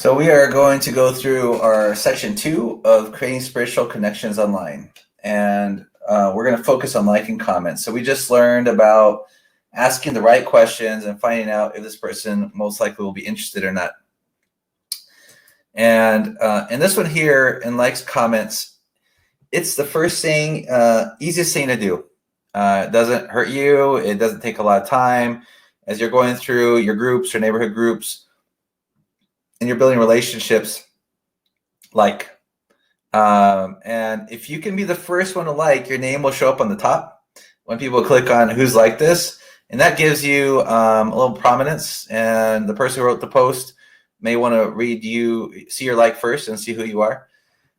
So we are going to go through our section 2 of creating spiritual connections online. And we're going to focus on liking comments. So we just learned about asking the right questions and finding out if this person most likely will be interested or not. And in this one here, in likes comments, it's the first thing, easiest thing to do. It doesn't hurt you. It doesn't take a lot of time. As you're going through your groups or neighborhood groups, and you're building relationships, and if you can be the first one to like, your name will show up on the top when people click on who's like this, and that gives you a little prominence, and the person who wrote the post may want to read you, see your like first and see who you are.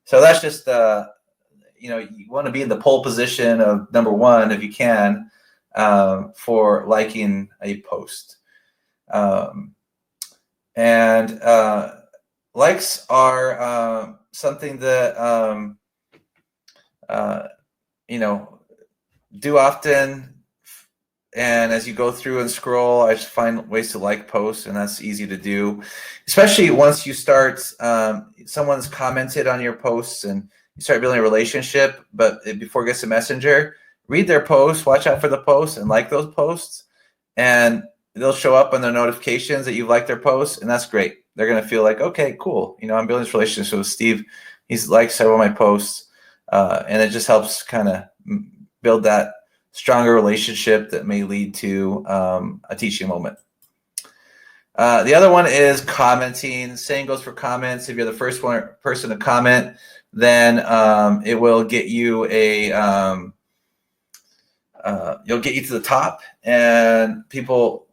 So that's just you want to be in the pole position of number one if you can, for liking a post. And likes are something that do often. And as you go through and scroll, I just find ways to like posts, and that's easy to do, especially once you start. Someone's commented on your posts, and you start building a relationship. But before it gets to Messenger, read their posts, watch out for the posts, and like those posts, and they'll show up on their notifications that you've liked their posts, and that's great. They're going to feel like, okay, cool. I'm building this relationship with Steve. He's liked several of my posts, and it just helps kind of build that stronger relationship that may lead to a teaching moment. The other one is commenting. Same goes for comments. If you're the first person to comment, then it will get you you'll get you to the top, and people.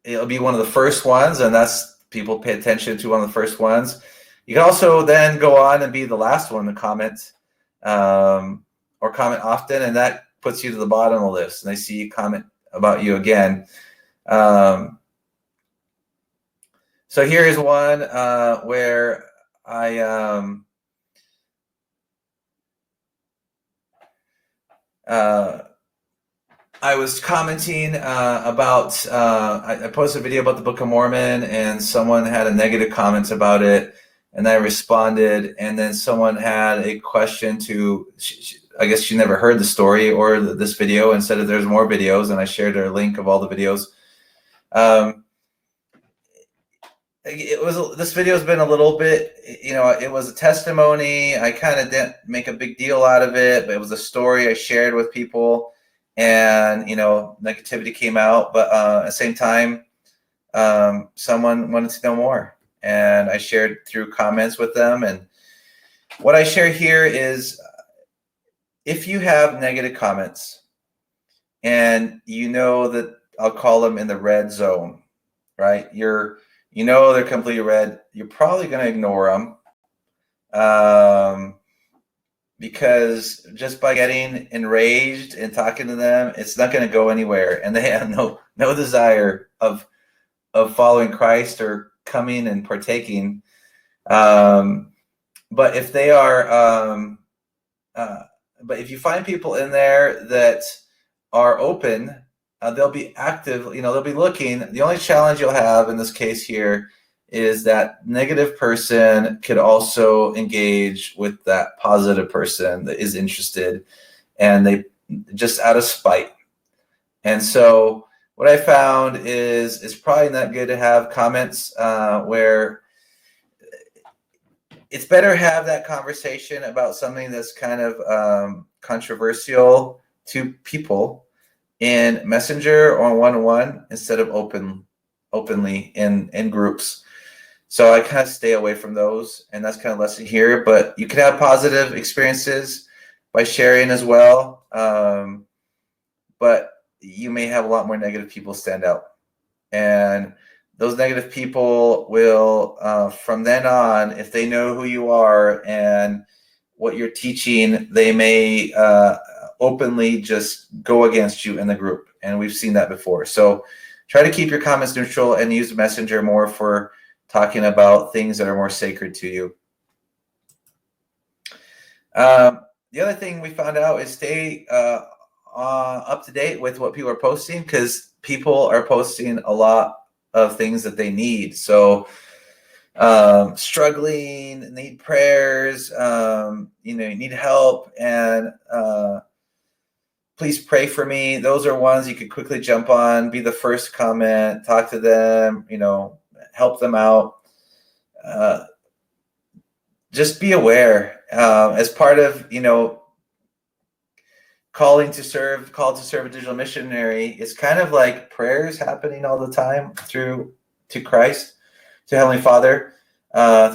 It'll be one of the first ones, and that's people pay attention to one of the first ones. You can also then go on and be the last one to comment, or comment often, and that puts you to the bottom of the list, and they see you comment about you again. So here is one where I was commenting about, I posted a video about the Book of Mormon, and someone had a negative comment about it, and I responded, and then someone had a question I guess she never heard the story or this video, and said that there's more videos, and I shared a link of all the videos. This video has been a little bit, it was a testimony. I kind of didn't make a big deal out of it, but it was a story I shared with people. And negativity came out, but at the same time, someone wanted to know more, and I shared through comments with them. And what I share here is, if you have negative comments, and that I'll call them in the red zone, right? They're completely red. You're probably going to ignore them. Because just by getting enraged and talking to them, it's not going to go anywhere, and they have no desire of following Christ or coming and partaking. But if they are, but if you find people in there that are open, they'll be active. They'll be looking. The only challenge you'll have in this case here is that negative person could also engage with that positive person that is interested, and they just out of spite. And so what I found is it's probably not good to have comments where it's better to have that conversation about something that's kind of controversial to people in Messenger or one-on-one instead of openly in groups. So I kind of stay away from those, and that's kind of lesson here. But you can have positive experiences by sharing as well. But you may have a lot more negative people stand out. And those negative people will, from then on, if they know who you are and what you're teaching, they may openly just go against you in the group. And we've seen that before. So try to keep your comments neutral and use Messenger more for talking about things that are more sacred to you. The other thing we found out is stay up to date with what people are posting, because people are posting a lot of things that they need. So struggling, need prayers, you need help, and please pray for me. Those are ones you could quickly jump on, be the first comment, talk to them, help them out. Just be aware, as part of, called to serve a digital missionary. It's kind of like prayers happening all the time to Christ, to Heavenly Father,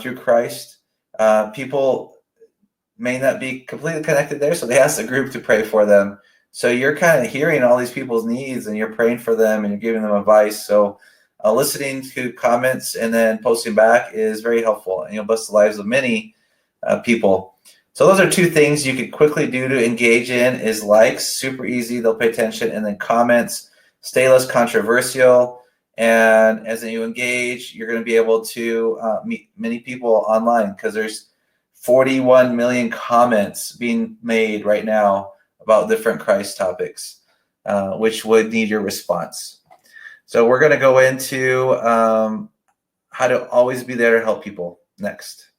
through Christ. People may not be completely connected there, so they ask the group to pray for them. So you're kind of hearing all these people's needs, and you're praying for them, and you're giving them advice. So listening to comments and then posting back is very helpful, and you'll bless the lives of many people. So those are two things you could quickly do to engage in: is likes, super easy, they'll pay attention, and then comments, stay less controversial. And as you engage, you're going to be able to meet many people online, because there's 41 million comments being made right now about different Christ topics, which would need your response. So we're going to go into how to always be there to help people next.